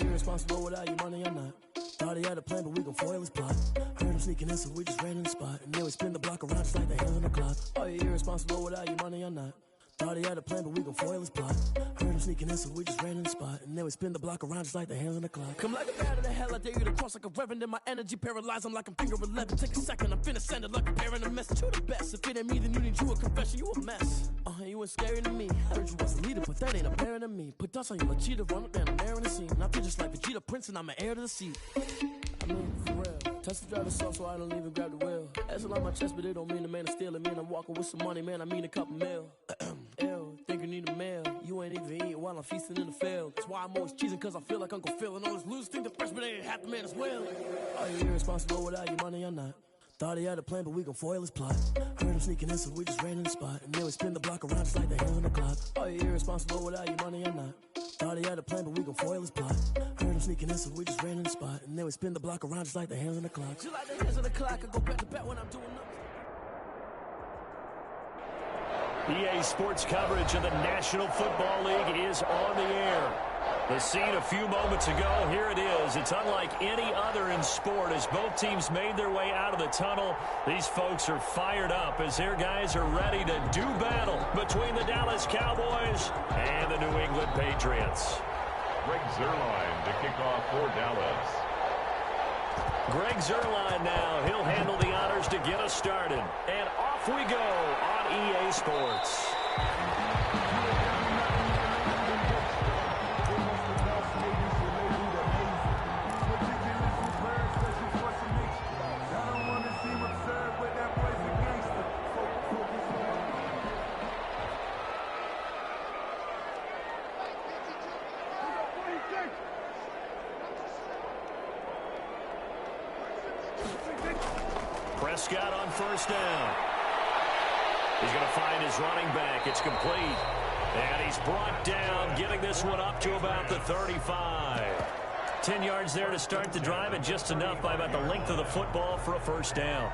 you irresponsible without your money or not? Thought he had a plan, but we gon' foil his plot. Heard him sneaking in, so we just ran in the spot. And then we spin the block around just like the hands on the clock. Are you irresponsible without your money or not? Thought he had a plan, but we gon' foil his plot. Heard him sneaking in, so we just ran in the spot. And then we spin the block around just like the hands on the clock. Come like a bat of the hell, I dare you to cross like a reverend. In my energy paralyzed, I'm like I'm finger 11. Take a second, I'm finna send it like a parent a message to the best. If it ain't me, then you need you a confession, you a mess. You ain't scary to me. Heard you was a leader, but that ain't apparent to me. Put dust on you like cheetah, run up down, I'm airing the scene. And I feel just like Vegeta Prince, and I'm an heir to the seat. I mean, for real. Touch the driver's soft, so I don't even grab the wheel. That's on my chest, but it don't mean the man is stealing. Man, I'm walking with some money, man, I mean a couple mil. Ew, think you need a meal. You ain't even eating while I'm feasting in the field. That's why I'm always cheesing, cause I feel like Uncle Phil. And all this losers think the freshman ain't half the man as well. Are you irresponsible without your money or not? Thought he had a plan, but we gon' foil his plot. Heard him sneaking in, so we just ran in the spot. And then we spin the block around just like the hands on the clock. Are you irresponsible without your money or not? Thought he had a plan, but we gon' foil his plot. Heard him sneaking in, so we just ran in the spot. And then we spin the block around just like the hands on the clock. Just like the hands on the clock, I go back to back when I'm doing nothing. EA Sports coverage of the National Football League is on the air. The scene a few moments ago, here it is. It's unlike any other in sport. As both teams made their way out of the tunnel, these folks are fired up as their guys are ready to do battle between the Dallas Cowboys and the New England Patriots. Greg Zuerlein to kick off for Dallas. Greg Zuerlein now. He'll handle the honors to get us started. And off we go on EA Sports. Prescott on first down. He's going to find his running back. It's complete. And he's brought down, getting this one up to about the 35. 10 yards there to start the drive, and just enough by about the length of the football for a first down.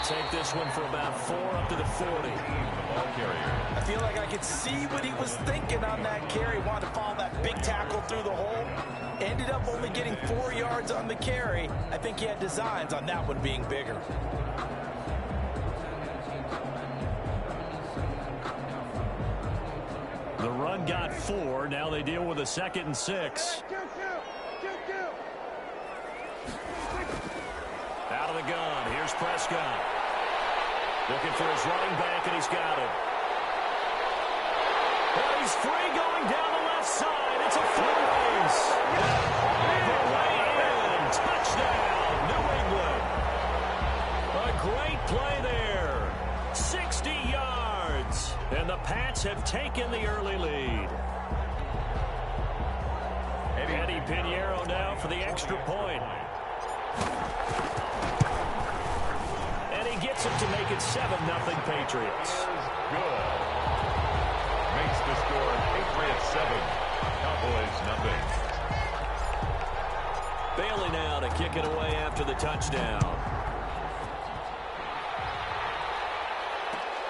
Take this one for about 4 up to the 40. The ball carrier. I feel like I could see what he was thinking on that carry. Wanted to follow that big tackle through the hole. Ended up only getting 4 yards on the carry. I think he had designs on that one being bigger. The run got 4. Now they deal with a 2nd and 6. Out of the gun. Here's Prescott. Looking for his running back, and he's got it. Well, he's free going down the left side. It's a foot race. All the way in. Touchdown, New England. A great play there. 60 yards. And the Pats have taken the early lead. Eddie Pinheiro now for the extra point. Gets it to make it 7-0 Patriots. Good. Makes the score Patriots 7, Cowboys 0. Bailey now to kick it away after the touchdown.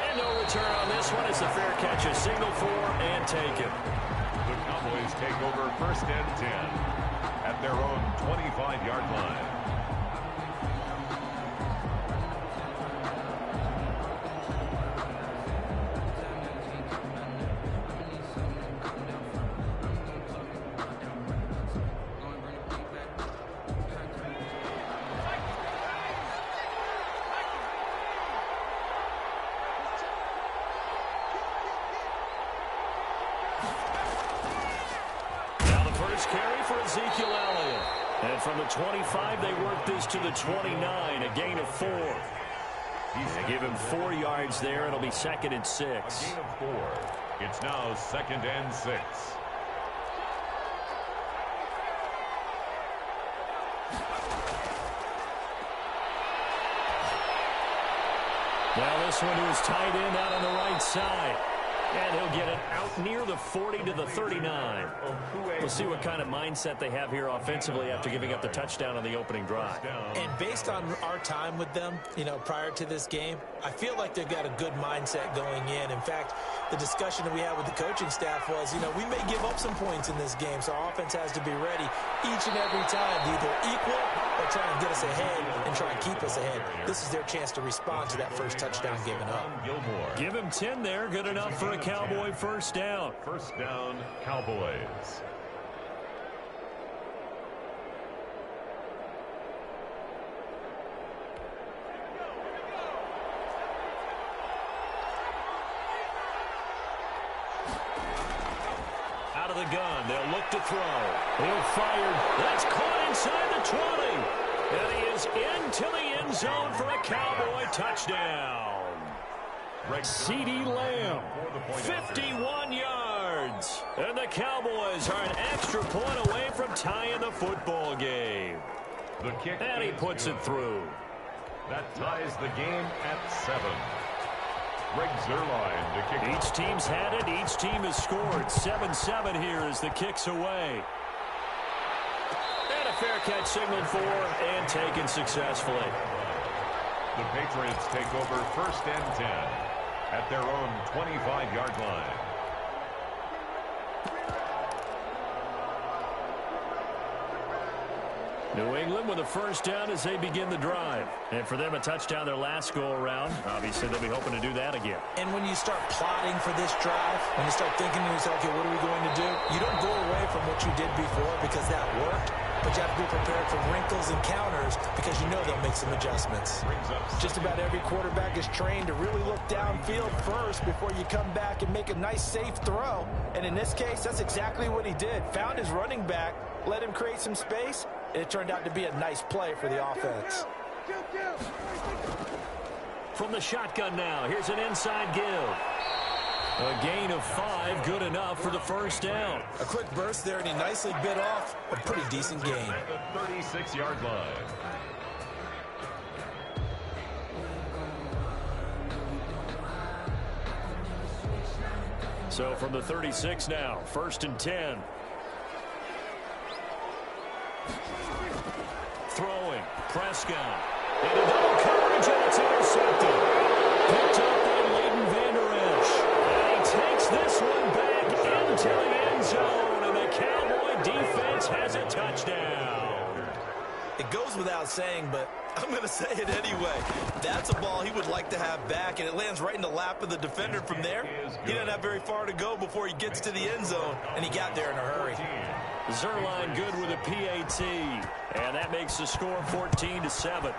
And no return on this one. It's a fair catch, a signal for and taken. The Cowboys take over 1st and 10 at their own 25-yard line. And from the 25, they work this to the 29, a gain of 4. They give him 4 yards there. It'll be 2nd and 6. A gain of 4. It's now 2nd and 6. Well, this one was tight end out on the right side. And he'll get it out near the 40 to the 39. We'll see what kind of mindset they have here offensively after giving up the touchdown on the opening drive. And based on our time with them, prior to this game, I feel like they've got a good mindset going in. In fact, the discussion that we had with the coaching staff was, we may give up some points in this game, so our offense has to be ready each and every time to either equal or try and get us ahead and try and keep us ahead. This is their chance to respond to that first touchdown given up. Give him 10 there. Good enough for a Cowboy first down. First down, Cowboys. Out of the gun, they'll look to throw. He'll fire. That's caught inside the 20. And he is into the end zone for a Cowboy touchdown. CeeDee Lamb, 51 yards. And the Cowboys are an extra point away from tying the football game. The kick and he puts it through. That ties the game at 7. Greg Zuerlein to kick. Each team's had it. Each team has scored. 7-7 here as the kick's away. And a fair catch signaled for and taken successfully. The Patriots take over first and 10 at their own 25-yard line. New England with a first down as they begin the drive. And for them, a touchdown their last go-around. Obviously, they'll be hoping to do that again. And when you start plotting for this drive, when you start thinking to yourself, okay, what are we going to do? You don't go away from what you did before because that worked. But you have to be prepared for wrinkles and counters because you know they'll make some adjustments. Just about every quarterback is trained to really look downfield first before you come back and make a nice, safe throw. And in this case, that's exactly what he did. Found his running back, let him create some space, and it turned out to be a nice play for the offense. From the shotgun now, here's an inside give. A gain of 5, good enough for the first down. A quick burst there, and he nicely bit off a pretty decent gain. At the 36-yard line. So from the 36 now, first and 10. Throwing, Prescott. Into double coverage, and it's intercepted. Picked up by Leighton Vander Esch. And he takes this one back into the end zone, and the Cowboy defense has a touchdown. It goes without saying, but I'm going to say it anyway. That's a ball he would like to have back, and it lands right in the lap of the defender from there. He doesn't have very far to go before he gets to the end zone, and he got there in a hurry. Zuerlein good with a PAT, and that makes the score 14-7.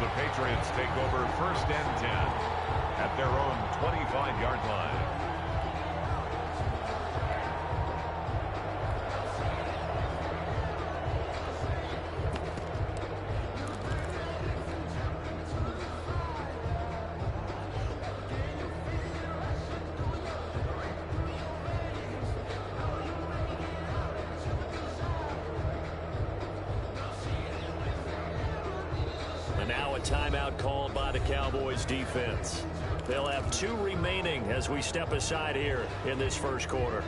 The Patriots take over first and 10 at their own 25-yard line. Now a timeout called by the Cowboys defense. They'll have 2 remaining as we step aside here in this first quarter.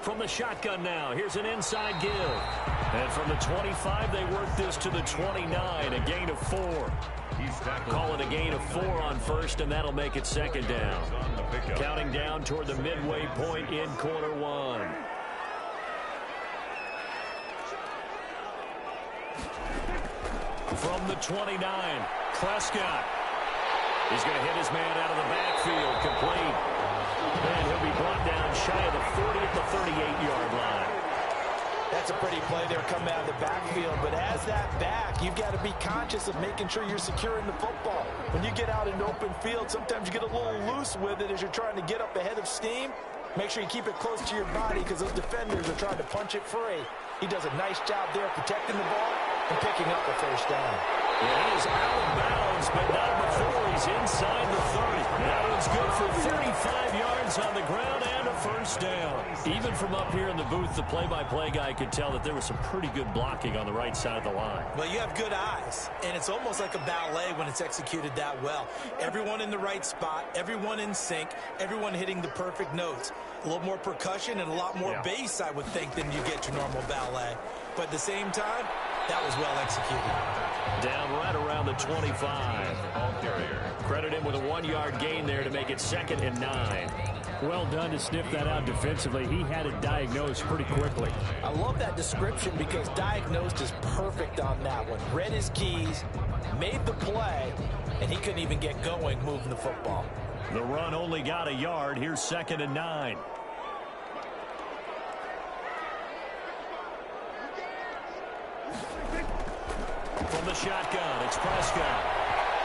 From the shotgun now, here's an inside give. And from the 25, they work this to the 29, a gain of 4. Call it a gain of 4 on first, and that'll make it second down. Counting down toward the midway point in quarter 1. From the 29, Prescott. He's going to hit his man out of the backfield, complete. And he'll be brought down shy of the 40 at the 38-yard line. That's a pretty play there coming out of the backfield. But as that back, you've got to be conscious of making sure you're securing the football. When you get out in open field, sometimes you get a little loose with it as you're trying to get up ahead of steam. Make sure you keep it close to your body because those defenders are trying to punch it free. He does a nice job there protecting the ball and picking up a first down. Yeah, he is out of bounds, but not before he's inside the 30. That one's good for 35 yards on the ground and a first down. Even from up here in the booth, the play-by-play guy could tell that there was some pretty good blocking on the right side of the line. Well, you have good eyes, and it's almost like a ballet when it's executed that well. Everyone in the right spot, everyone in sync, everyone hitting the perfect notes. A little more percussion and a lot more bass, I would think, than you get to normal ballet. But at the same time, that was well executed. Down right around the 25. Credit him with a 1-yard gain there to make it 2nd and 9. Well done to sniff that out defensively. He had it diagnosed pretty quickly. I love that description because diagnosed is perfect on that one. Read his keys, made the play, and he couldn't even get going moving the football. The run only got a yard. Here's 2nd and 9. From the shotgun, it's Prescott.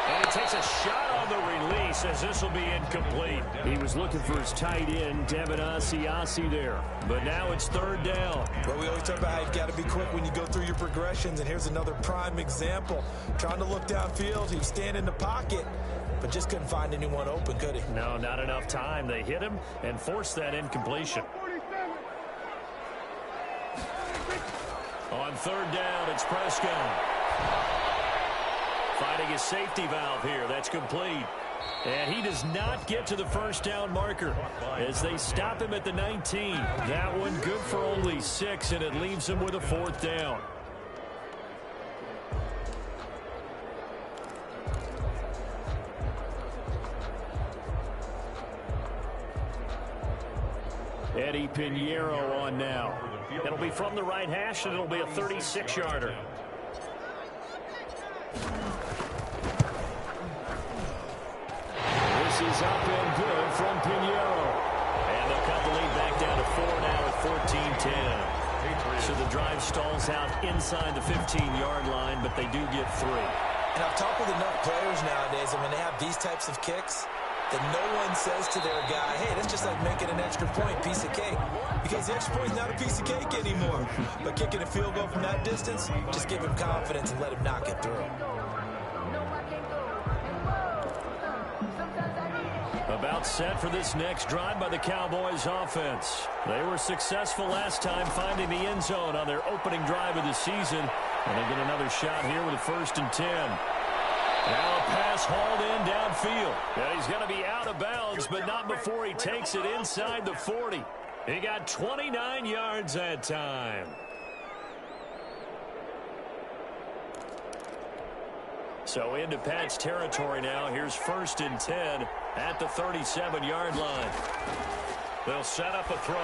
And he takes a shot on the release as this will be incomplete. He was looking for his tight end, Devin Asiasi there. But now it's 3rd down. Well, we always talk about how you've got to be quick when you go through your progressions, and here's another prime example. Trying to look downfield, he was standing in the pocket, but just couldn't find anyone open, could he? No, not enough time. They hit him and forced that incompletion. On 3rd down, it's Prescott. Finding his safety valve here. That's complete. And he does not get to the first down marker as they stop him at the 19. That one good for only 6, and it leaves him with a 4th down. Eddie Pinheiro on now. It'll be from the right hash, and it'll be a 36-yarder. This is up and good from Pinheiro. And they'll cut the lead back down to 4 now at 14-10. So the drive stalls out inside the 15-yard line, but they do get 3. And I've talked with enough players nowadays, and when they have these types of kicks, that no one says to their guy, hey, that's just like making an extra point, piece of cake. Because the extra point is not a piece of cake anymore. But kicking a field goal from that distance, just give him confidence and let him knock it through. About set for this next drive by the Cowboys offense. They were successful last time finding the end zone on their opening drive of the season. And they get another shot here with a 1st and 10. Now a pass hauled in downfield. And he's going to be out of bounds, but not before he takes it inside the 40. He got 29 yards that time. So into Pat's territory now. Here's 1st and 10 at the 37-yard line. They'll set up a throw.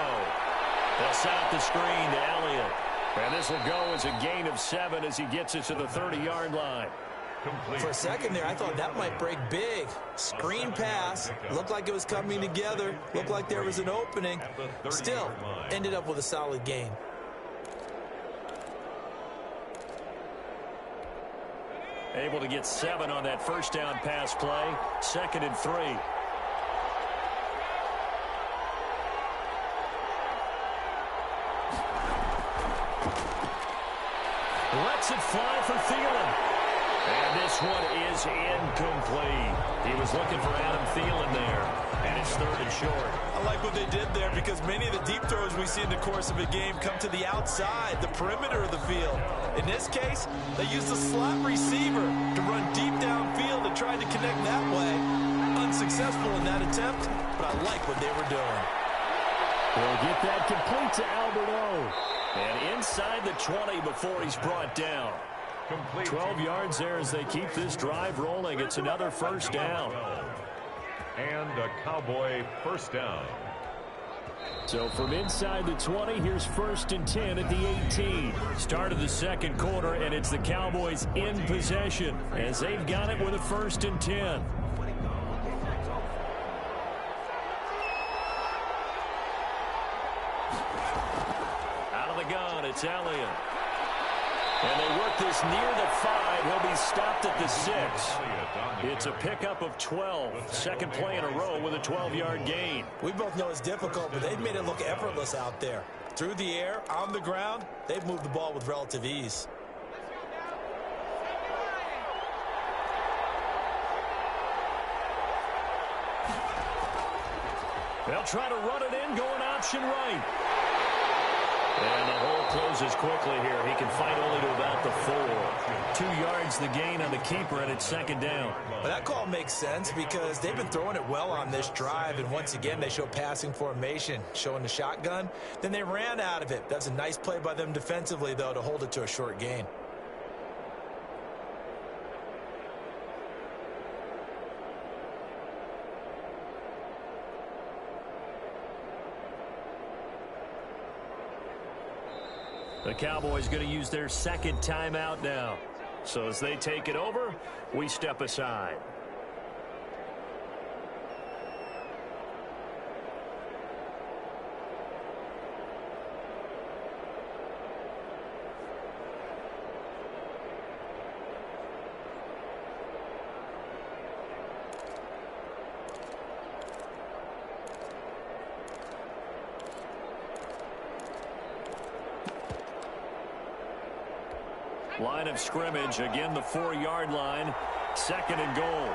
They'll set up the screen to Elliott. And this will go as a gain of 7 as he gets it to the 30-yard line. For a second there, I thought that might break big. Screen pass. Looked like it was coming together. Looked like there was an opening. Still, ended up with a solid gain. Able to get 7 on that first down pass play. 2nd and 3. Lets it fly for Thielen. And this one is incomplete. He was looking for Adam Thielen there. And it's 3rd and short. I like what they did there because many of the deep throws we see in the course of a game come to the outside, the perimeter of the field. In this case, they used a slot receiver to run deep downfield and tried to connect that way. Unsuccessful in that attempt, but I like what they were doing. They'll get that complete to Albert O. And inside the 20 before he's brought down. 12 yards there as they keep this drive rolling. It's another 1st down. And a Cowboy 1st down. So from inside the 20, here's 1st and 10 at the 18. Start of the 2nd quarter, and it's the Cowboys in possession as they've got it with a 1st and 10. Out of the gun, it's Elliott. And they work this near the 5. He'll be stopped at the 6. It's a pickup of 12. Second play in a row with a 12-yard gain. We both know it's difficult, but they've made it look effortless out there. Through the air, on the ground, they've moved the ball with relative ease. They'll try to run it in, going option right. And the hole closes quickly here. He can fight only to about the 4. 2 yards the gain on the keeper, and it's second down. Well, that call makes sense because they've been throwing it well on this drive, and once again they show passing formation, showing the shotgun. Then they ran out of it. That's a nice play by them defensively, though, to hold it to a short gain. The Cowboys going to use their second timeout now. So as they take it over, we step aside. Line of scrimmage, again the 4-yard line, second and goal.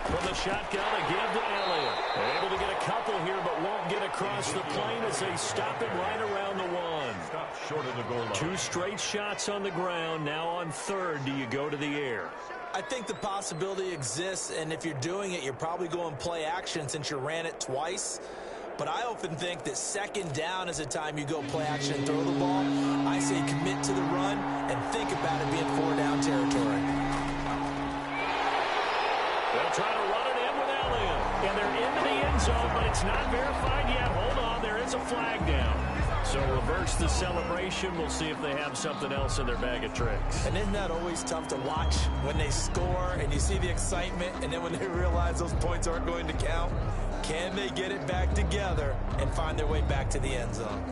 From the shotgun, a give to Elliott. They're able to get a couple here, but won't get across the plane as they stop him right around the 1. Stop short of the goal line. 2 straight shots on the ground. Now on third, do you go to the air? I think the possibility exists, and if you're doing it, you're probably going play action since you ran it twice. But I often think that second down is a time you go play action and throw the ball. I say commit to the run and think about it being 4-down territory. They'll try to run it in with Elliott. And they're into the end zone, but it's not verified yet. Hold on, there is a flag down. So reverse the celebration. We'll see if they have something else in their bag of tricks. And isn't that always tough to watch when they score and you see the excitement, and then when they realize those points aren't going to count? Can they get it back together and find their way back to the end zone?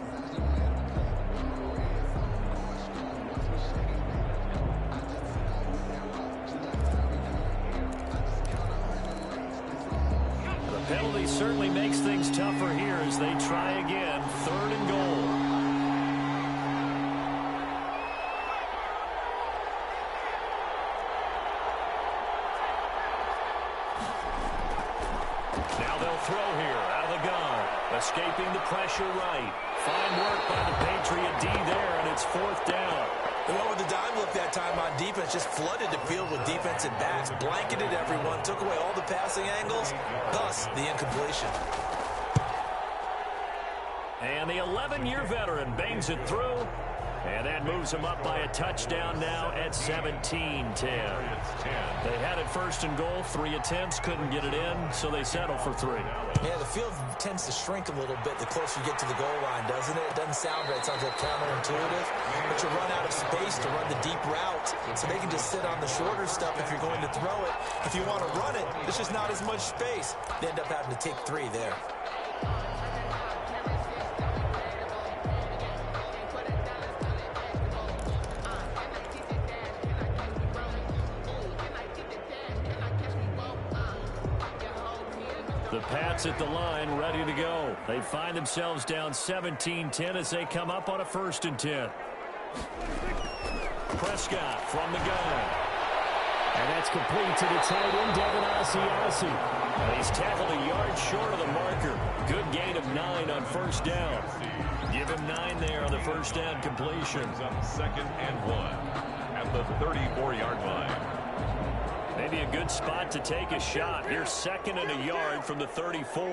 The penalty certainly makes things tougher here as they try again. Third and goal. Throw here out of the gun. Escaping the pressure right. Fine work by the Patriot D there, and it's 4th down. They went with the dime look that time on defense. Just flooded the field with defensive backs. Blanketed everyone. Took away all the passing angles. Thus, the incompletion. And the 11-year veteran bangs it through. And that moves them up by a touchdown now at 17-10. They had it first and goal, 3 attempts, couldn't get it in, so they settle for 3. Yeah, the field tends to shrink a little bit the closer you get to the goal line, doesn't it? It doesn't sound right. It sounds like counterintuitive. But you run out of space to run the deep route, so they can just sit on the shorter stuff if you're going to throw it. If you want to run it, there's just not as much space. They end up having to take 3 there. The Pats at the line, ready to go. They find themselves down 17-10 as they come up on a 1st and 10. Prescott from the gun. And that's complete to the tight end, Devin Asiasi. And he's tackled a yard short of the marker. Good gain of 9 on 1st down. Give him 9 there on the 1st down completion. Up 2nd and 1 at the 34-yard line. Maybe a good spot to take a shot. Here's 2nd and a yard from the 34.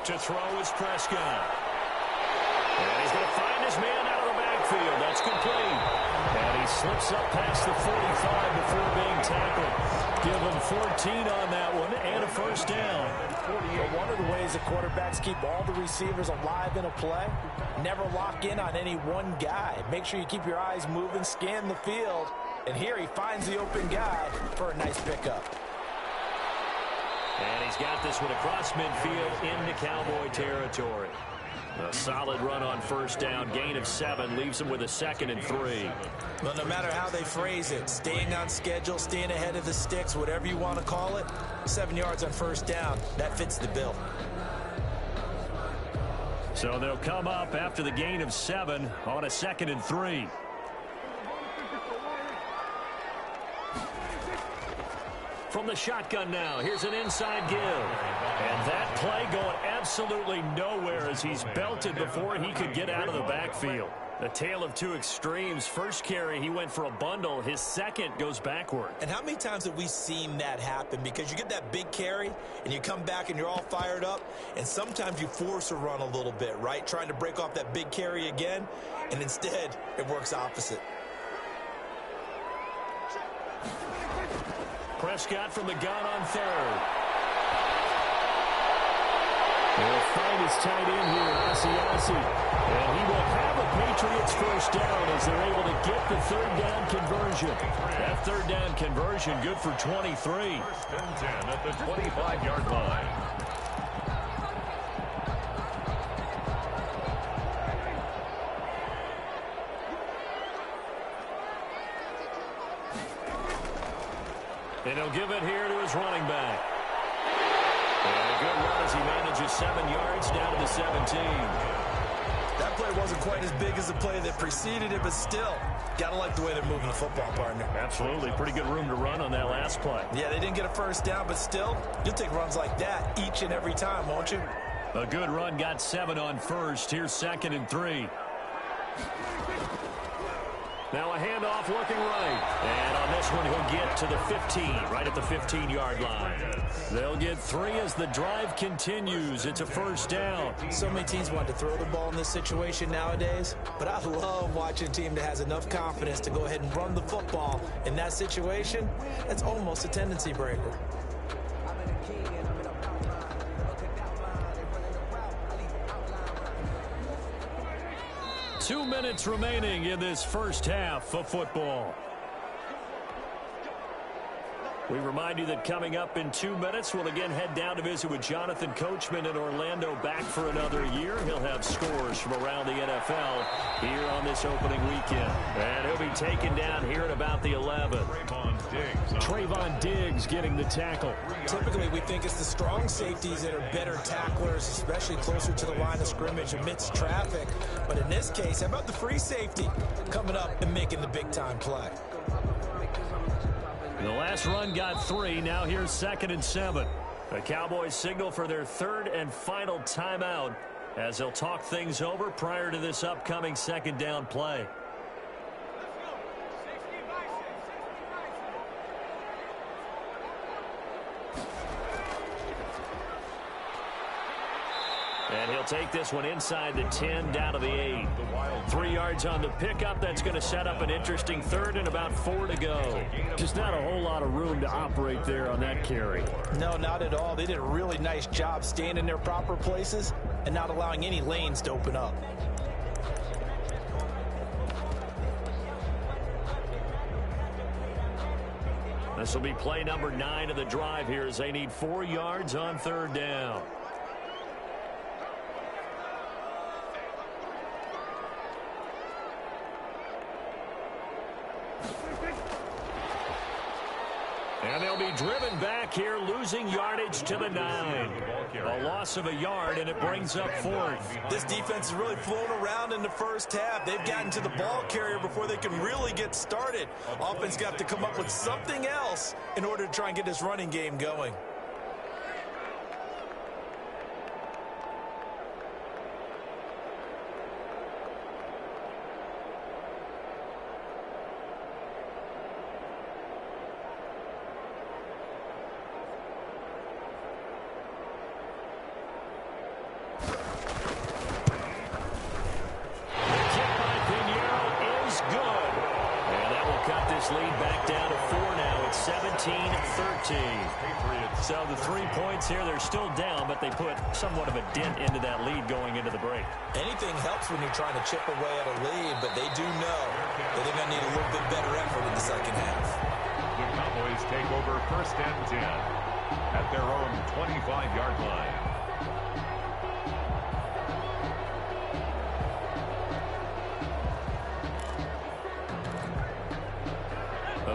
To throw is Prescott. And he's going to find his man out of the backfield. That's complete. And he slips up past the 45 before being tackled. Give him 14 on that one and a 1st down. Well, one of the ways the quarterbacks keep all the receivers alive in a play, never lock in on any one guy. Make sure you keep your eyes moving, scan the field. And here he finds the open guy for a nice pickup. And he's got this one across midfield into Cowboy territory. A solid run on first down. Gain of 7 leaves them with a 2nd and 3. Well, no matter how they phrase it, staying on schedule, staying ahead of the sticks, whatever you want to call it, 7 yards on first down, that fits the bill. So they'll come up after the gain of 7 on a 2nd and 3. From the shotgun now, here's an inside give. And that play going absolutely nowhere as he's belted before he could get out of the backfield. A tale of two extremes. First carry, he went for a bundle. His second goes backward. And how many times have we seen that happen? Because you get that big carry, and you come back and you're all fired up, and sometimes you force a run a little bit, right? Trying to break off that big carry again, and instead it works opposite. Prescott from the gun on 3rd. They'll find his tight end here, Asiasi. And he will have a Patriots first down as they're able to get the 3rd down conversion. That 3rd down conversion good for 23. 1st and 10 at the 25-yard line. And he'll give it here to his running back. And a good run as he manages 7 yards down to the 17. That play wasn't quite as big as the play that preceded it, but still, got to like the way they're moving the football, partner. Absolutely. Pretty good room to run on that last play. Yeah, they didn't get a first down, but still, you'll take runs like that each and every time, won't you? A good run got 7 on first. Here's 2nd and 3. Now a handoff looking right. And on this one, he'll get to the 15, right at the 15-yard line. They'll get 3 as the drive continues. It's a first down. So many teams want to throw the ball in this situation nowadays, but I love watching a team that has enough confidence to go ahead and run the football. In that situation, that's almost a tendency breaker. 2 minutes remaining in this first half of football. We remind you that coming up in 2 minutes, we'll again head down to visit with Jonathan Coachman in Orlando, back for another year. He'll have scores from around the NFL here on this opening weekend. And he'll be taken down here at about the 11. Trayvon Diggs getting the tackle. Typically, we think it's the strong safeties that are better tacklers, especially closer to the line of scrimmage amidst traffic. But in this case, how about the free safety coming up and making the big-time play? The last run got 3. Now here's 2nd and 7. The Cowboys signal for their 3rd and final timeout as they'll talk things over prior to this upcoming 2nd down play. And he'll take this one inside the 10 down to the 8. 3 yards on the pickup. That's going to set up an interesting 3rd and about 4 to go. Just not a whole lot of room to operate there on that carry. No, not at all. They did a really nice job staying in their proper places and not allowing any lanes to open up. This will be play number 9 of the drive here as they need 4 yards on 3rd down. And they'll be driven back here, losing yardage to the 9. A loss of a yard, and it brings up 4th. This defense is really flown around in the first half. They've gotten to the ball carrier before they can really get started. Offense got to come up with something else in order to try and get this running game going. Lead back down to 4 now. It's 17-13. So the 3 points here, they're still down, but they put somewhat of a dent into that lead going into the break. Anything helps when you're trying to chip away at a lead, but they do know that they're going to need a little bit better effort in the second half. The Cowboys take over 1st and 10 at their own 25-yard line.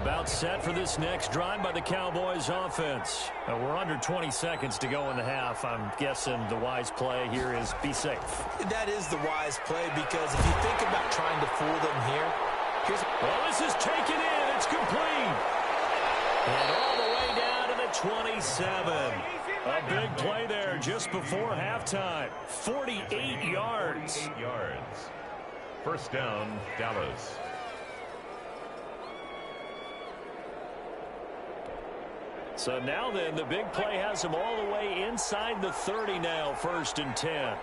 About set for this next drive by the Cowboys offense. We're under 20 seconds to go in the half. I'm guessing the wise play here is be safe. That is the wise play, because if you think about trying to fool them here, well, this is taken in. It's complete. And all the way down to the 27. A big play there just before halftime. 48 yards. 48 yards. First down, Dallas. So now then, the big play has him all the way inside the 30 now, 1st and 10.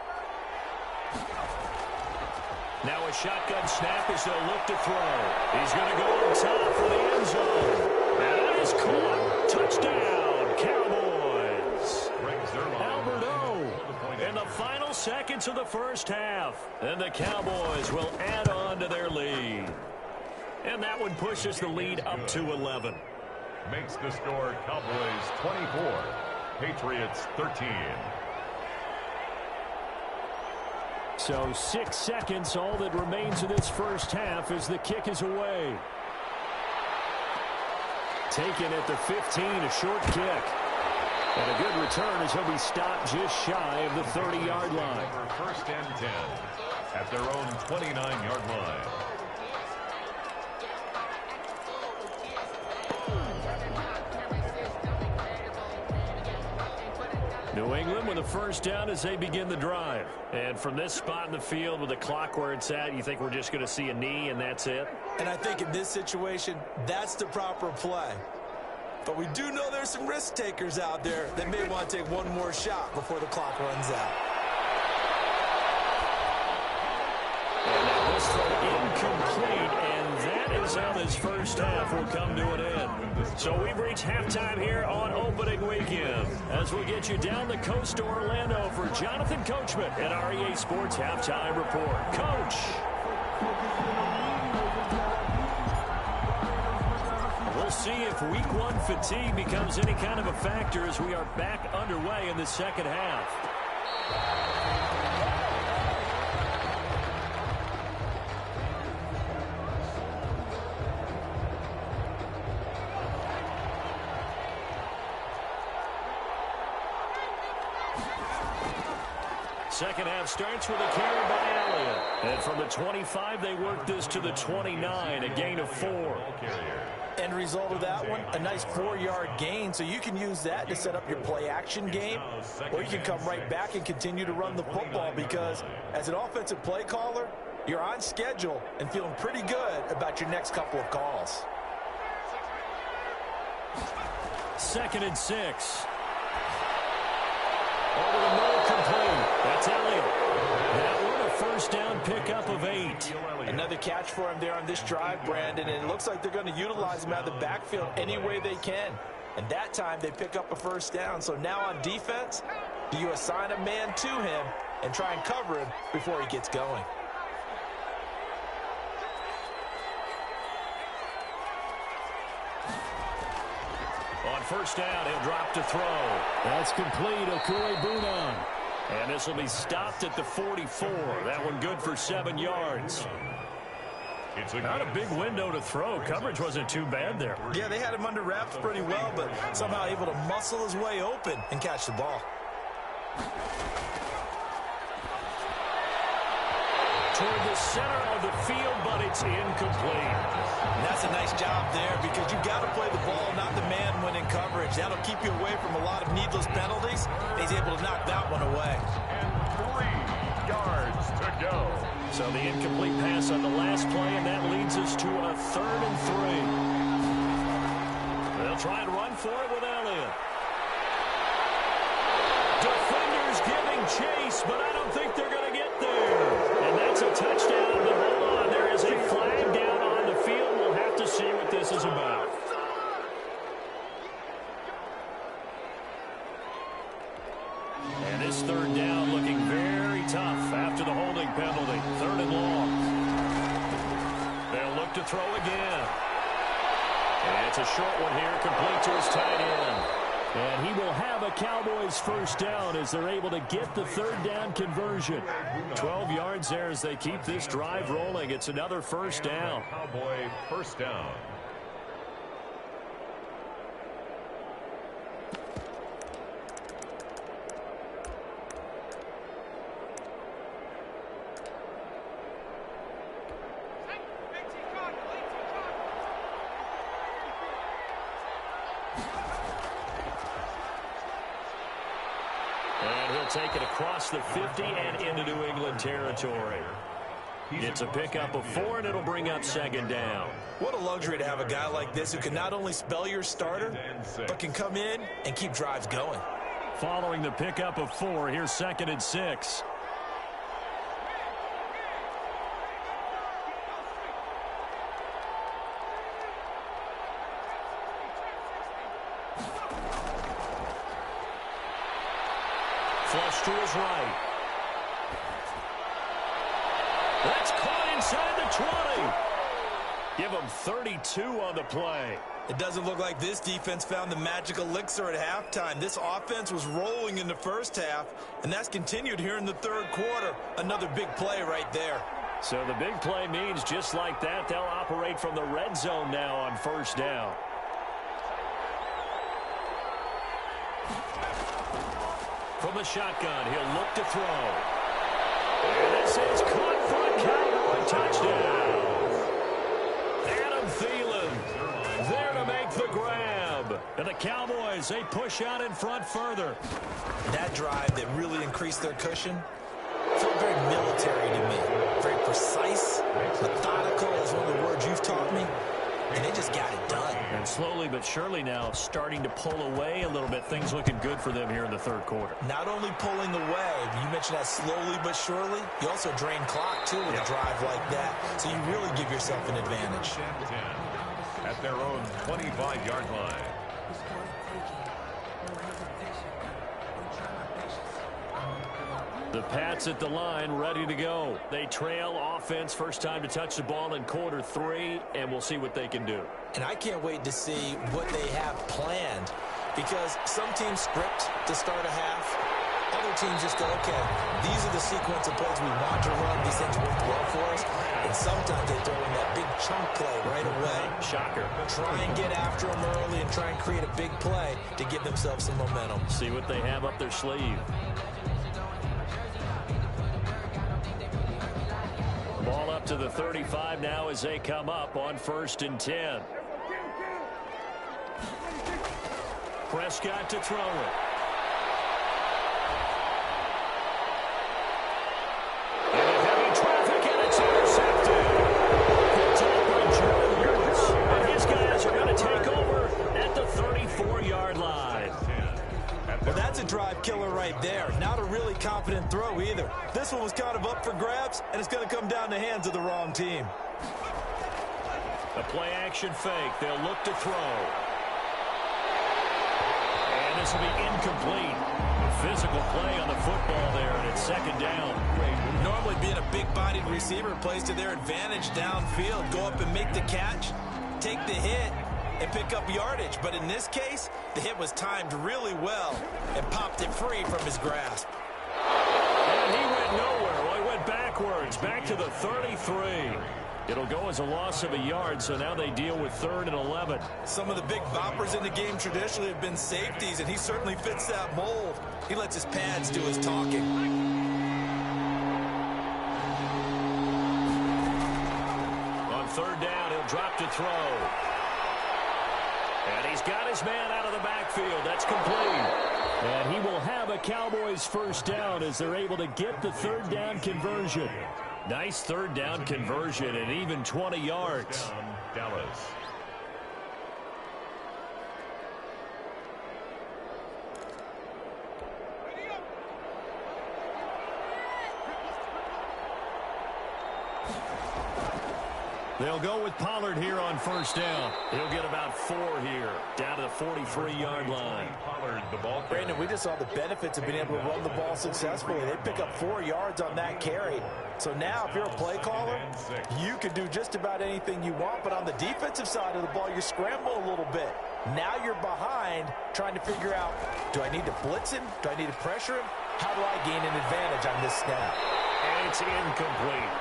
Now a shotgun snap as they'll look to throw. He's going to go on top for the end zone. And that is caught. Touchdown, Cowboys. Albert O. In the final seconds of the first half. And the Cowboys will add on to their lead. And that one pushes the lead up to 11. Makes the score Cowboys 24, Patriots 13. So 6 seconds, all that remains of this first half as the kick is away. Taken at the 15, a short kick. And a good return as he'll be stopped just shy of the 30-yard line. First and 10 at their own 29-yard line. New England with a first down as they begin the drive. And from this spot in the field with the clock where it's at, you think we're just going to see a knee and that's it? And I think in this situation, that's the proper play. But we do know there's some risk takers out there that may want to take one more shot before the clock runs out. And now this throw incomplete, and that is how this first half will come to an end. So we've reached halftime here on opening weekend as we get you down the coast to Orlando for Jonathan Coachman at our EA Sports Halftime Report. Coach. We'll see if week 1 fatigue becomes any kind of a factor as we are back underway in the second half. Second half starts with a carry by Elliott. And from the 25, they work this to the 29, a gain of 4. End result of that one, a nice 4-yard gain, so you can use that to set up your play-action game, or you can come right back and continue to run the football, because as an offensive play caller, you're on schedule and feeling pretty good about your next couple of calls. 2nd and 6. Over the middle, complete. That's Elliott. That one a first down pickup of 8. Another catch for him there on this drive, Brandon, and it looks like they're going to utilize him out of the backfield any way they can. And that time they pick up a first down. So now on defense, do you assign a man to him and try and cover him before he gets going? On first down, he'll drop to throw. That's complete, Okue-Bunan. And this will be stopped at the 44. That one good for 7 yards. Not a big window to throw. Coverage wasn't too bad there. Yeah, they had him under wraps pretty well, but somehow able to muscle his way open and catch the ball. Toward the center of the field, but it's incomplete. And that's a nice job there, because you've got to play the ball, not the man when in coverage. That'll keep you away from a lot of needless penalties. He's able to knock that one away. And 3 yards to go. So the incomplete pass on the last play, and that leads us to a 3rd and 3. They'll try and run for it with Elliott. Defenders giving chase, but I don't think they're going to get there. And that's a touchdown, but hold on. There is a flag down on the field. We'll have to see what this is about. And this 3rd down looking very tough after the holding penalty. 3rd and long. They'll look to throw again. And it's a short one here, complete to his tight end. And he will have a Cowboys first down as they're able to get the 3rd down conversion. 12 yards there as they keep this drive rolling. It's another first down. Cowboy first down. take it across the 50 and into New England territory. It's a pickup of 4, and it'll bring up second down. What a luxury to have a guy like this who can not only spell your starter, but can come in and keep drives going. Following the pickup of 4, here's 2nd and 6. Flush to his right. That's caught inside the 20. Give him 32 on the play. It doesn't look like this defense found the magic elixir at halftime. This offense was rolling in the first half, and that's continued here in the third quarter. Another big play right there. So the big play means just like that, they'll operate from the red zone now on first down. From the shotgun, he'll look to throw. And this is caught for a Cowboy touchdown. Adam Thielen there to make the grab. And the Cowboys, they push out in front further. That drive that really increased their cushion felt very military to me. Very precise, methodical is one of the words you've taught me. And they just got it done. And slowly but surely now starting to pull away a little bit. Things looking good for them here in the third quarter. Not only pulling away, you mentioned that slowly but surely, you also drain clock, too, with a drive like that. So you really give yourself an advantage. At their own 25-yard line. The Pats at the line, ready to go. They trail offense, first time to touch the ball in quarter 3, and we'll see what they can do. And I can't wait to see what they have planned, because some teams script to start a half. Other teams just go, okay, these are the sequence of plays we want to run. These things work well for us. And sometimes they throw in that big chunk play right away. Shocker. Try and get after them early and try and create a big play to give themselves some momentum. See what they have up their sleeve. Ball up to the 35 now as they come up on 1st and 10. Prescott to throw it. Into heavy traffic, and it's intercepted. Picked up by Jordan Lewis. And his guys are going to take over at the 34-yard line. Well, that's a drive killer right there. Not a really confident throw either. This one was kind of up for grabs, and it's going to come down the hands of the wrong team. A play-action fake. They'll look to throw. And this will be incomplete. A physical play on the football there, and it's 2nd down. Normally being a big-bodied receiver plays to their advantage downfield. Go up and make the catch, take the hit, and pick up yardage. But in this case, the hit was timed really well and popped it free from his grasp. And he went nowhere. Well, he went backwards, back to the 33. It'll go as a loss of a yard, so now they deal with 3rd and 11. Some of the big boppers in the game traditionally have been safeties, and he certainly fits that mold. He lets his pads do his talking. On 3rd down, he'll drop to throw. And he's got his man out of the backfield. That's complete. And he will have a Cowboys first down as they're able to get the 3rd down conversion. Nice 3rd down conversion and even 20 yards. Dallas. They'll go with Pollard here on 1st down. He'll get about 4 here, down to the 43-yard line. Pollard, the ball carrier. Brandon, we just saw the benefits of being able to run the ball successfully. They pick up 4 yards on that carry. So now if you're a play caller, you can do just about anything you want. But on the defensive side of the ball, you scramble a little bit. Now you're behind trying to figure out, do I need to blitz him? Do I need to pressure him? How do I gain an advantage on this snap? And it's incomplete.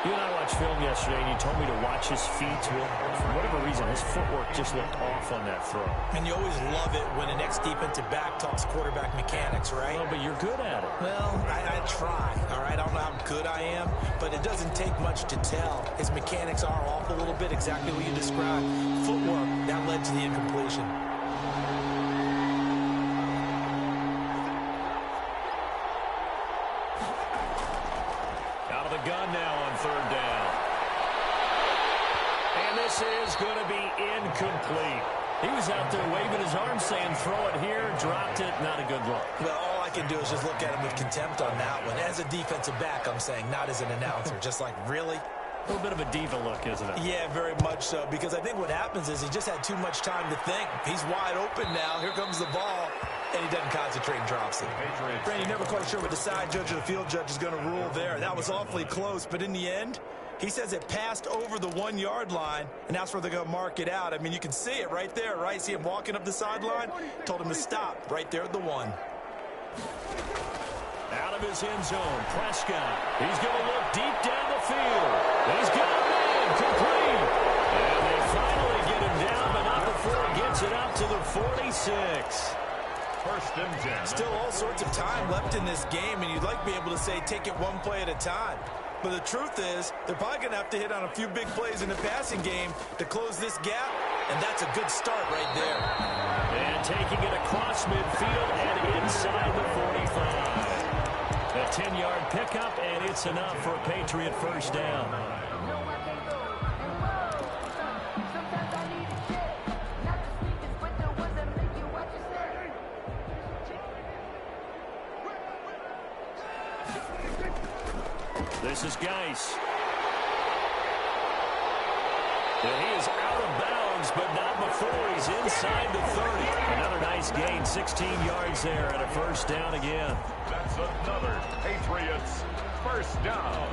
You and I watched film yesterday, and you told me to watch his feet. Well, for whatever reason, his footwork just looked off on that throw. And you always love it when an ex-defensive back talks quarterback mechanics, right? Well, but you're good at it. Well, I try, all right? I don't know how good I am, but it doesn't take much to tell. His mechanics are off a little bit, exactly what you described. Footwork, that led to the incompletion. This is going to be incomplete. He was out there waving his arms saying, throw it here, dropped it, not a good look. Well, all I can do is just look at him with contempt on that one. As a defensive back, I'm saying, not as an announcer. Just like, really? A little bit of a diva look, isn't it? Yeah, very much so, because I think what happens is he just had too much time to think. He's wide open now. Here comes the ball, and he doesn't concentrate and drops it. Brandon, you're never quite sure what the side judge or the field judge is going to rule there. That was awfully close, but in the end, he says it passed over the 1-yard line, and that's where they're going to mark it out. I mean, you can see it right there, right? See him walking up the sideline? Told him to stop right there at the 1. Out of his end zone, Prescott. He's going to look deep down the field. He's got a man complete. And they finally get him down, but not before he gets it out to the 46. First and 10. Still all sorts of time left in this game, and you'd like to be able to say take it one play at a time. But the truth is, they're probably going to have to hit on a few big plays in the passing game to close this gap, and that's a good start right there. And taking it across midfield and inside the 45. A 10-yard pickup, and it's enough for a Patriot first down. This is Geis. And he is out of bounds, but not before he's inside the 30. Another nice gain, 16 yards there, and a first down again. That's another Patriots first down.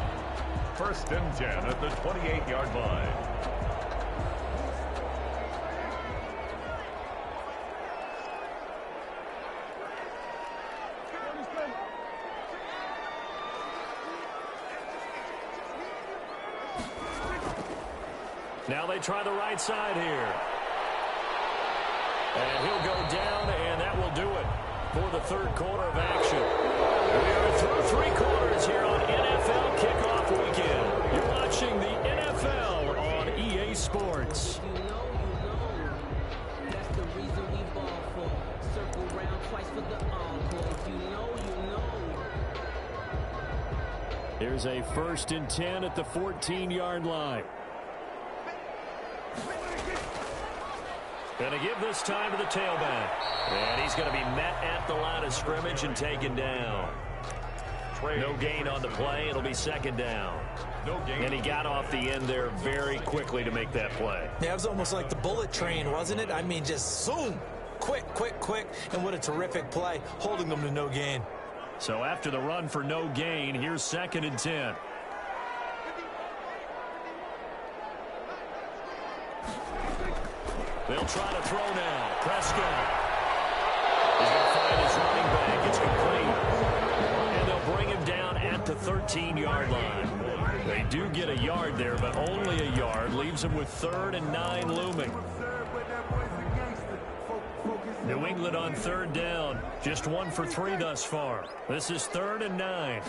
First and 10 at the 28-yard line. Now they try the right side here. And he'll go down, and that will do it for the third quarter of action. We are through 3 quarters here on NFL Kickoff Weekend. You're watching the NFL on EA Sports. That's the reason we ball for. Circle round twice for the encore. You know. Here's a first and 10 at the 14-yard line. Going to give this time to the tailback. And he's going to be met at the line of scrimmage and taken down. No gain on the play. It'll be second down. No gain. And he got off the end there very quickly to make that play. Yeah, it was almost like the bullet train, wasn't it? I mean, just zoom. Quick. And what a terrific play, holding them to no gain. So after the run for no gain, here's second and 10. They'll try to throw now. Prescott. He's going to find his running back. It's complete. And they'll bring him down at the 13-yard line. They do get a yard there, but only a yard. Leaves them with 3rd and 9 looming. New England on 3rd down. Just 1 for 3 thus far. This is 3rd and 9.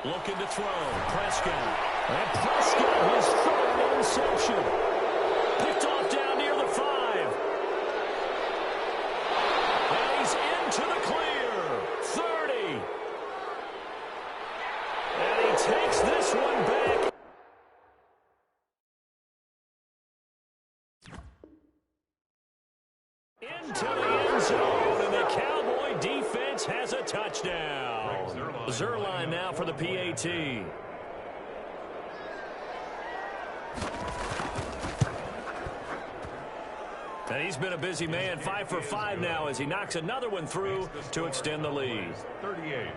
Looking to throw. Prescott. And Prescott, his 3rd interception. Picked off down near the 5. And he's into the clear. 30. And he takes this one back. Into the end zone, and the Cowboy defense has a touchdown. Zerline now for the PAT. And he's been a busy man, 5 for 5 now as he knocks another one through to extend the lead. 38,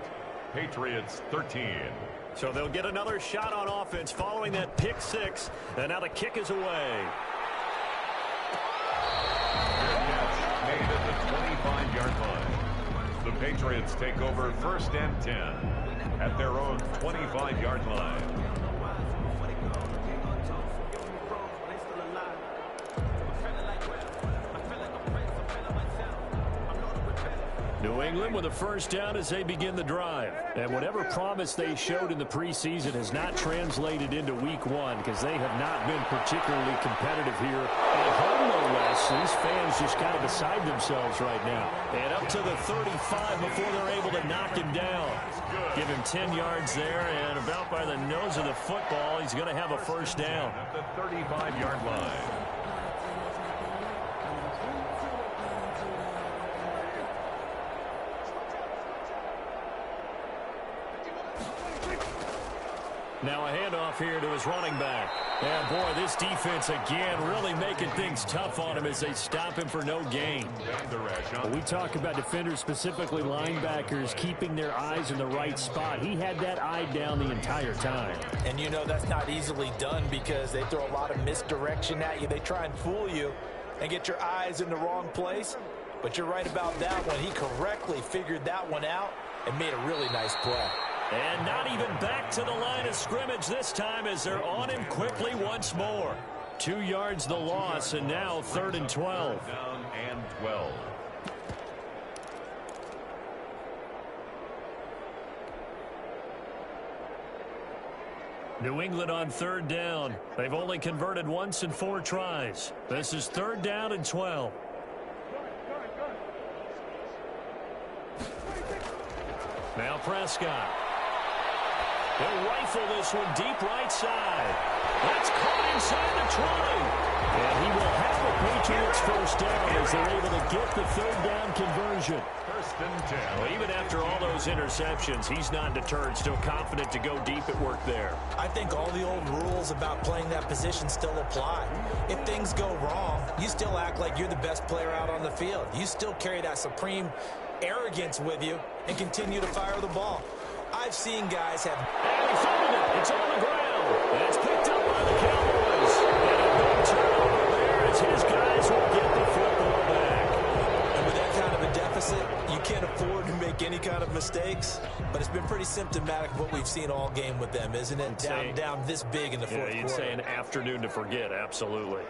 Patriots 13. So they'll get another shot on offense following that pick 6, and now the kick is away. Made at the 25-yard line. The Patriots take over first and 10 at their own 25-yard line. New New England with a first down as they begin the drive. And whatever promise they showed in the preseason has not translated into week one because they have not been particularly competitive here at home, no less. These fans just kind of beside themselves right now. And up to the 35 before they're able to knock him down. Give him 10 yards there, and about by the nose of the football, he's going to have a first down. At the 35-yard line. Now a handoff here to his running back. And boy, this defense again really making things tough on him as they stop him for no gain. We talk about defenders, specifically linebackers, keeping their eyes in the right spot. He had that eye down the entire time. And you know that's not easily done because they throw a lot of misdirection at you. They try and fool you and get your eyes in the wrong place. But you're right about that one. He correctly figured that one out and made a really nice play. And not even back to the line of scrimmage this time as they're on him quickly once more. 2 yards the loss, and now 3rd and 12. Down and 12. New England on 3rd down. They've only converted once in 4 tries. This is 3rd down and 12. Now Prescott. He'll rifle this one deep right side. That's caught inside the 20. And he will have the Patriots first down as they're able to get the 3rd down conversion. 1st and 10. Well, even after all those interceptions, he's not deterred, still confident to go deep at work there. I think all the old rules about playing that position still apply. If things go wrong, you still act like you're the best player out on the field. You still carry that supreme arrogance with you and continue to fire the ball. I've seen guys have... And he found it. It's on the ground. And it's picked up by the Cowboys. And a big turnover there as his guys will get the football back. And with that kind of a deficit, you can't afford to make any kind of mistakes. But it's been pretty symptomatic of what we've seen all game with them, isn't it? Down this big in the fourth quarter. Yeah, you'd say an afternoon to forget, absolutely.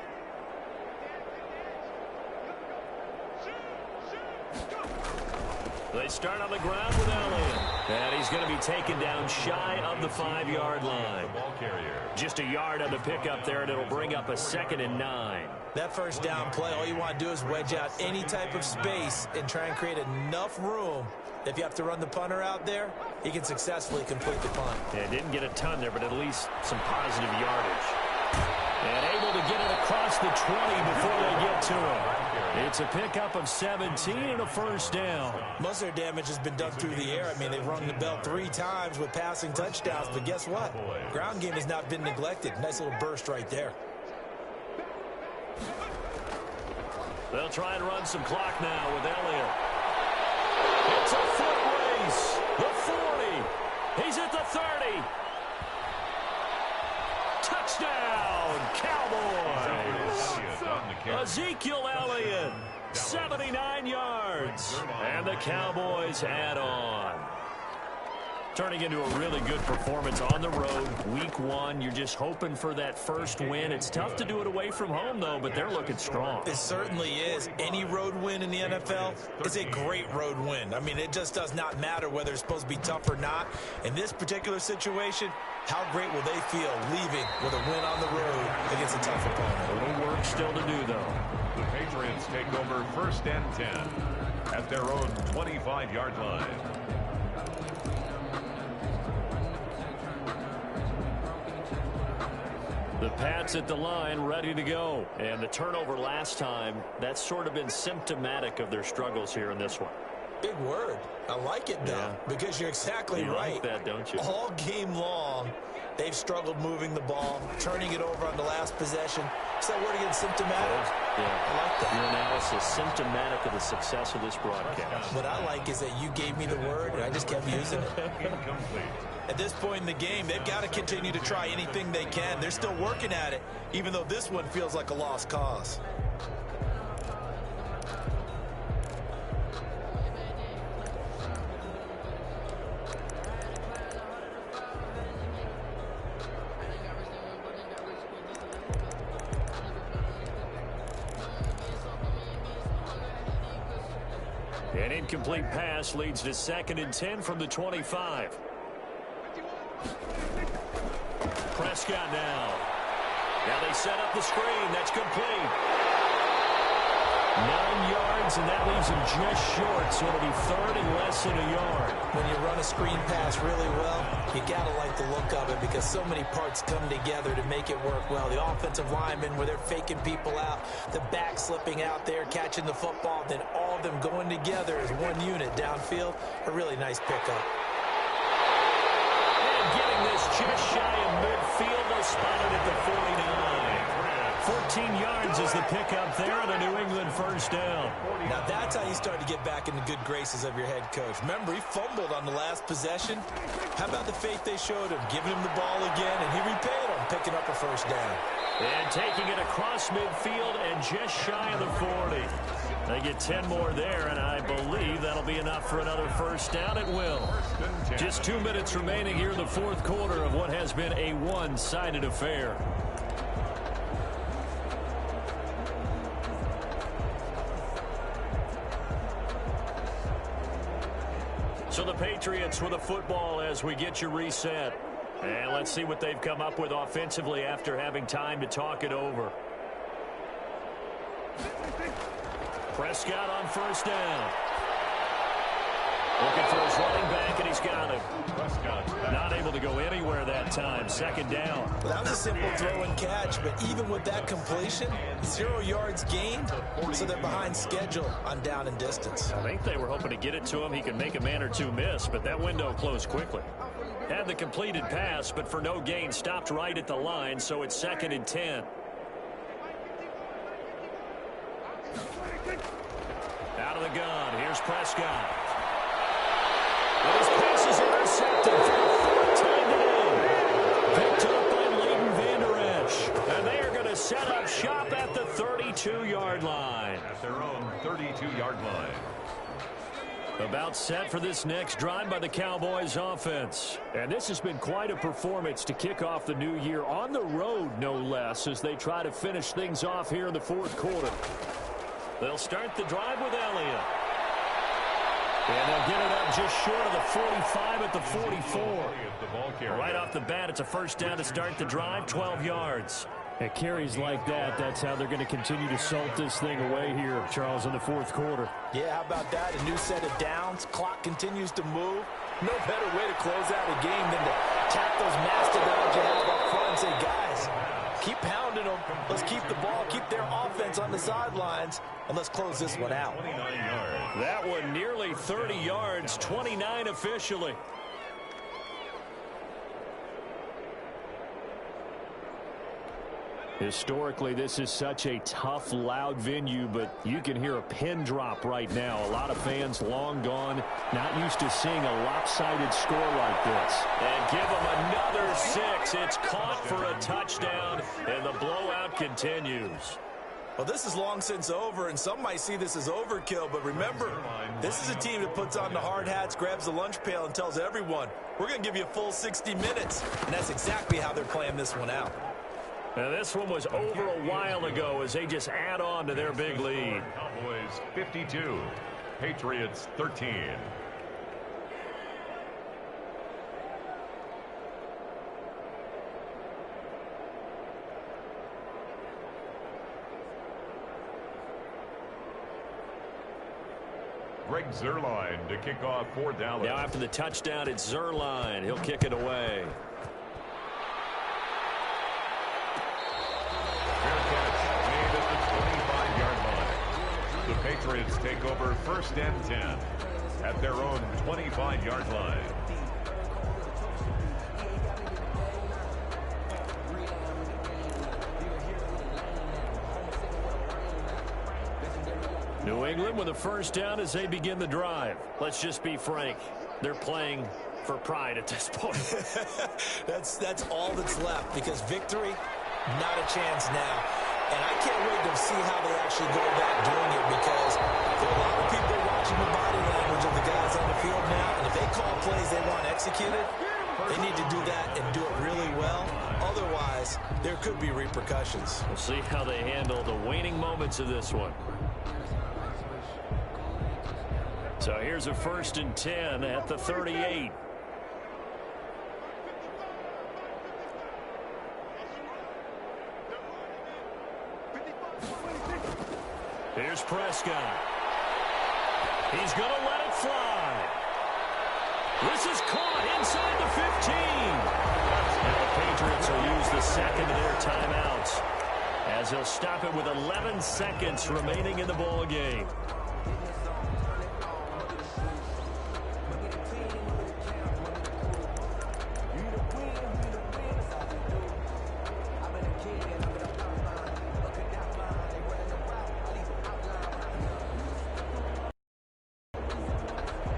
They start on the ground with Elliott. And he's going to be taken down shy of the 5-yard line. Ball carrier. Just a yard on the pickup there, and it'll bring up a 2nd and 9. That first down play, all you want to do is wedge out any type of space and try and create enough room. If you have to run the punter out there, he can successfully complete the punt. Yeah, didn't get a ton there, but at least some positive yardage. And able to get it across the 20 before they get to him. It's a pickup of 17 and a first down. Most of their damage has been done through the air. I mean, they've rung the bell 3 times with passing touchdowns, but guess what? Ground game has not been neglected. Nice little burst right there. They'll try and run some clock now with Elliott. It's a foot race. The 40. He's at the 30. Touchdown, Cowboys. Ezekiel Elliott, 79 yards. And the Cowboys add on. Turning into a really good performance on the road. Week 1, you're just hoping for that first win. It's tough to do it away from home, though, but they're looking strong. It certainly is. Any road win in the NFL is a great road win. I mean, it just does not matter whether it's supposed to be tough or not. In this particular situation, how great will they feel leaving with a win on the road against a tough opponent? A little work still to do, though. The Patriots take over 1st and 10 at their own 25-yard line. The Pats at the line, ready to go. And the turnover last time, that's sort of been symptomatic of their struggles here in this one. Big word. I like it, though, because you're exactly right. You like that, don't you? All game long, they've struggled moving the ball, turning it over on the last possession. Is that word again, symptomatic? Yeah. I like that. Your analysis, symptomatic of the success of this broadcast. What I like is that you gave me the word, and I just kept using it. Incomplete. At this point in the game, they've got to continue to try anything they can. They're still working at it, even though this one feels like a lost cause. An incomplete pass leads to 2nd and 10 from the 25. Prescott now. Now they set up the screen. That's complete. 9 yards, and that leaves him just short, so it'll be 3rd and less than a yard. When you run a screen pass really well, you got to like the look of it because so many parts come together to make it work well. The offensive linemen, where they're faking people out, the back slipping out there, catching the football, then all of them going together as one unit downfield. A really nice pickup. And getting this just shy of midfield, they'll spot it at the 49. 14 yards is the pickup there and a New England first down. Now that's how you start to get back in the good graces of your head coach. Remember, he fumbled on the last possession. How about the faith they showed him, giving him the ball again, and he repaid him, picking up a first down. And taking it across midfield and just shy of the 40. They get 10 more there, and I believe that'll be enough for another first down. It will. Just 2 minutes remaining here in the 4th quarter of what has been a one-sided affair. So the Patriots with a football as we get you reset. And let's see what they've come up with offensively after having time to talk it over. Prescott on first down. Looking for his running back, and he's got him. Not able to go anywhere that time. 2nd down. Well, that was a simple throw and catch, but even with that completion, 0 yards gained, so they're behind schedule on down and distance. I think they were hoping to get it to him. He could make a man or two miss, but that window closed quickly. Had the completed pass, but for no gain, stopped right at the line, so it's 2nd and 10. Out of the gun, here's Prescott. But his pass is intercepted for the 4th time today. Picked up by Leighton Vander Esch. And they are going to set up shop at the 32-yard line. At their own 32-yard line. About set for this next drive by the Cowboys offense. And this has been quite a performance to kick off the new year on the road, no less, as they try to finish things off here in the 4th quarter. They'll start the drive with Elliott. And they'll get it up just short of the 45 at the 44. Right off the bat, it's a first down to start the drive, 12 yards. At carries like that, that's how they're going to continue to salt this thing away here, Charles, in the 4th quarter. Yeah, how about that? A new set of downs. Clock continues to move. No better way to close out a game than to tap those mastodons you have up front and say, guys, keep pounding them. Let's keep the ball, keep their offense on the sidelines, and let's close this one out. 29 yards. That one nearly 30 yards, 29 officially. Historically, this is such a tough, loud venue, but you can hear a pin drop right now. A lot of fans long gone, not used to seeing a lopsided score like this. And give them another 6. It's caught for a touchdown, and the blowout continues. Well, this is long since over, and some might see this as overkill, but remember, this is a team that puts on the hard hats, grabs the lunch pail, and tells everyone, we're going to give you a full 60 minutes, and that's exactly how they're playing this one out. Now, this one was over a while ago as they just add on to their big lead. Cowboys 52, Patriots 13. Greg Zuerlein to kick off for Dallas. Now after the touchdown, it's Zuerlein. He'll kick it away. The Patriots take over 1st and 10 at their own 25-yard line. New England with a first down as they begin the drive. Let's just be frank. They're playing for pride at this point. That's all that's left because victory, not a chance now. And I can't wait to see how they actually go about doing it because there are a lot of people watching the body language of the guys on the field now. And if they call plays they want executed, they need to do that and do it really well. Otherwise, there could be repercussions. We'll see how they handle the waning moments of this one. So here's a 1st and 10 at the 38. Here's Prescott. He's going to let it fly. This is caught inside the 15. Now the Patriots will use the second of their timeouts as they'll stop it with 11 seconds remaining in the ball game.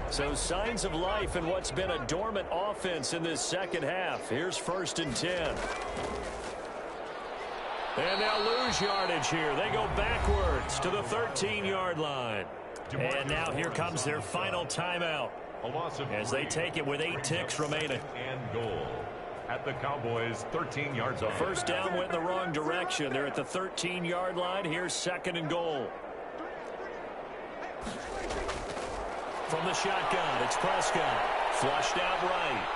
So signs of life in what's been a dormant offense in this second half. Here's 1st and 10. And they'll lose yardage here. They go backwards to the 13-yard line. And now here comes their final timeout as they take it with 8 ticks remaining. And goal at the Cowboys' 13-yard line. First down went in the wrong direction. They're at the 13-yard line. Here's 2nd and goal. From the shotgun, it's Prescott. Flushed out right.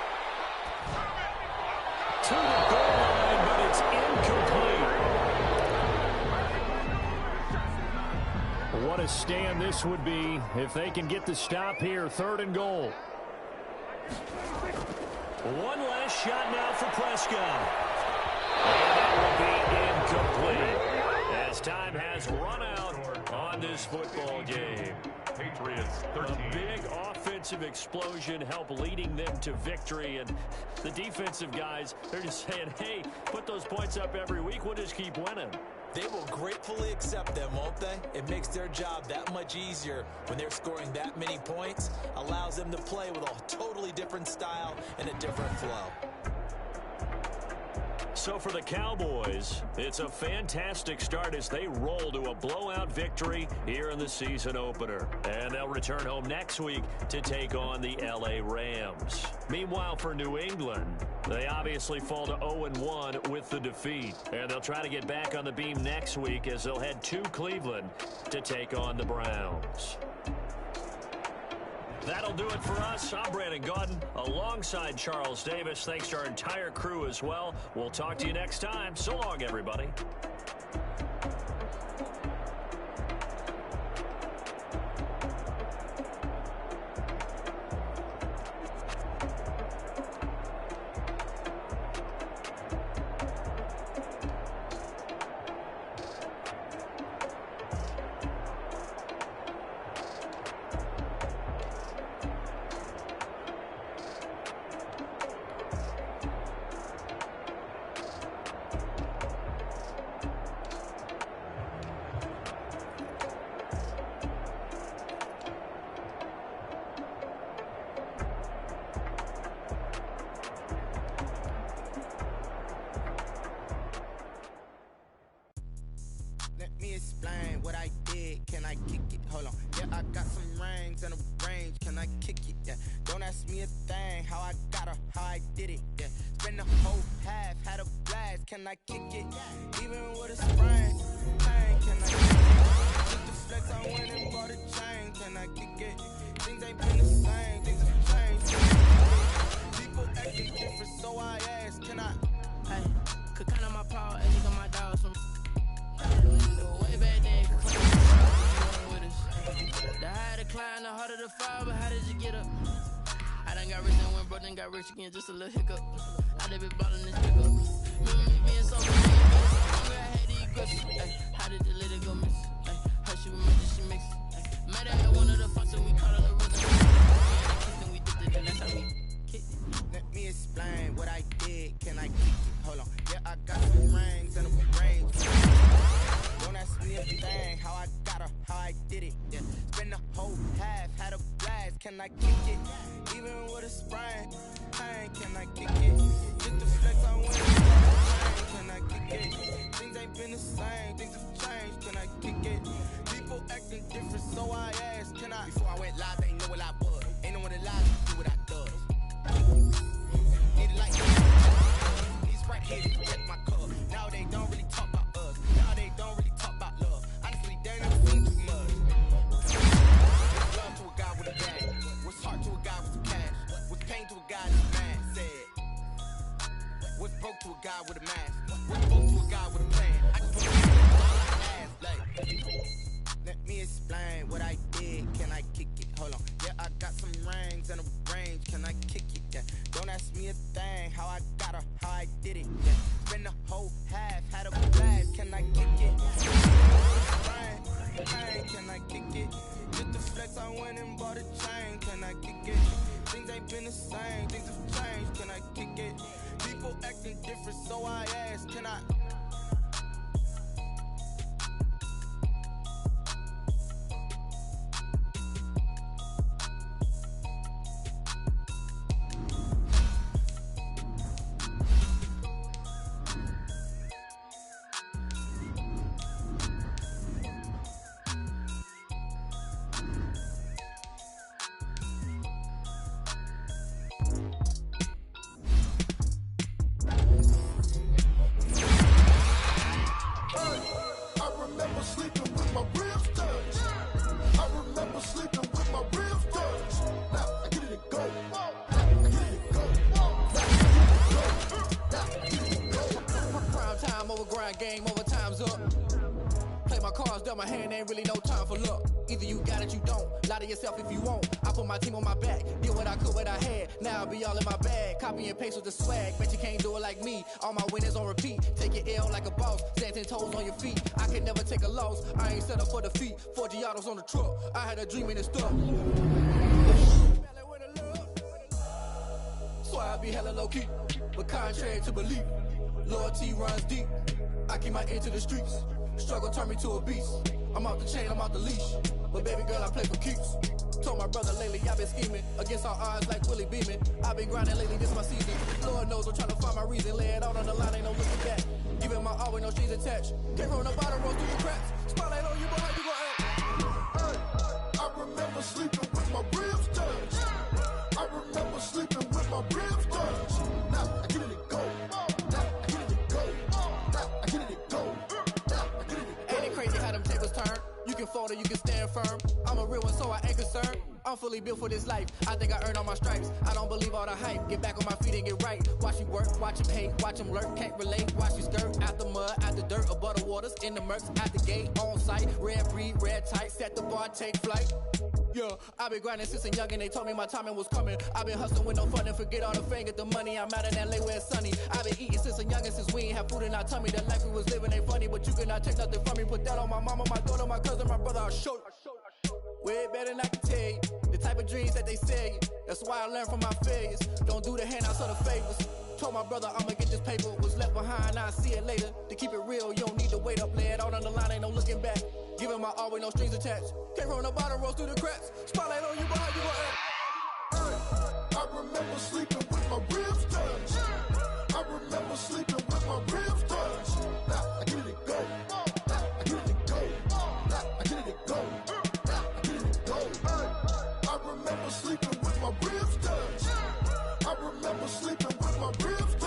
To the goal line, but it's incomplete. What a stand this would be if they can get the stop here. 3rd and goal. One last shot now for Prescott. And that will be incomplete as time has run out on this football game. Patriots 13. A big offensive explosion helped leading them to victory, and the defensive guys, they're just saying, hey, put those points up every week, we'll just keep winning. They will gratefully accept them, won't they? It makes their job that much easier when they're scoring that many points, allows them to play with a totally different style and a different flow. So for the Cowboys, it's a fantastic start as they roll to a blowout victory here in the season opener. And they'll return home next week to take on the LA Rams. Meanwhile, for New England, they obviously fall to 0-1 with the defeat. And they'll try to get back on the beam next week as they'll head to Cleveland to take on the Browns. That'll do it for us. I'm Brandon Gaudin alongside Charles Davis. Thanks to our entire crew as well. We'll talk to you next time. So long, everybody. Can I kick it? Even with a sprain, pain, can I kick it? With the flex, I went and bought a chain. Can I kick it? Things ain't been the same, things have changed. People acting different, so I ask, can I? Hey, could count on my power, and you got my dogs from way back then. With us. The higher the climb, the harder the fall, but how did you get up? I done got rich and went broke, then got rich again, just a little hiccup. I done been ballin' this pickup. Remember me being so hungry, I had these grips. How did the lady go miss? How she remember she mix? Made her at one of the fucks and we caught her the rhythm. We dipped it, and that's how we kicked it. Let me explain what I did. Can I kick it? Hold on. Yeah, I got some rings and a range. Don't ask me a thing. How I got her, how I did it. Yeah, spend the whole half, had a blast. Can I kick it? Even with a sprain, pain. Can I kick it? Get the flex, I went. Can I kick it? Things ain't been the same, things have changed. Can I kick it? People acting different, so I asked, can I? Before I went live, they ain't know what I was. Ain't know what it lies, do what I does. Need a light. These right here to check my cup. Now they don't really talk about us. Now they don't really talk about love. Honestly, they never seen too much. Love to a guy with a bad remember sleeping with my ribs touched. I remember sleeping with my ribs touched. Now I get it go. Prime time over grind, game over, time's up. Play my cards, dealt my hand, ain't really no time for luck. Either you got it, you don't. Lie to yourself if you won't. I put my team on my back, did what I could, what I had. Now I be all in my bag, copy and paste with the swag. Bet you can't do it like me. All my winners on repeat. Take your L like a boss, stand 10 toes on your feet. I can never take a loss. I ain't set up for defeat. 4 Giottos on the truck. I had a dream and it stuck. So I be hella low key, but contrary to belief, loyalty runs deep. I keep my ear to the streets. Struggle turned me to a beast. I'm out the chain, I'm out the leash. But baby girl, I play for keeps. Told my brother lately, I've been scheming against all odds like Willie Beeman. I've been grinding lately, this my season. Lord knows I'm trying to find my reason. Lay it out on the line, ain't no looking back. Giving my all with no strings attached. Came from the bottom, roll through the cracks. Spotlight on you, boy, how you gon' act? I remember sleeping with my ribs touched. I remember sleeping with my ribs touched. Now I get it go. Now I get it go. Now I get it go. Now I get it go. Ain't it crazy how them tables turn? You can fold or you can stand firm. I'm a real one, so I ain't concerned. I'm fully built for this life. I think I earned all my stripes. I don't believe all the hype. Get back on my feet and get right. Watch you work, watch him hate, watch him lurk. Can't relate, watch you skirt. Out the mud, out the dirt, above the waters, in the murks, out the gate, on site. Red breed, red tight, set the bar, take flight. Yeah, I been grinding since a young and they told me my timing was coming. I been hustling with no fun and forget all the fame, get the money. I'm out in LA where it's sunny. I been eating since a youngin', since we ain't have food in our tummy. The life we was living ain't funny, but you cannot take nothing from me. Put that on my mama, my daughter, my cousin, my brother, I'll show you. Way better than I can tell you. The type of dreams that they sell you. That's why I learned from my failures. Don't do the handouts or the favors. Told my brother I'ma get this paper. Was left behind, I'll see it later. To keep it real, you don't need to wait up. Lay it out on the line, ain't no looking back. Giving my all with no strings attached. Came from the bottom, rose through the cracks. Spotlight on you, boy, how you gon' act? I remember sleeping with my ribs touched. I remember sleeping with my ribs touched. Now I get it go. Now I get it go. Now I get it go. Now I get it go. I remember sleeping with my ribs touched. I remember sleeping with my ribs touched.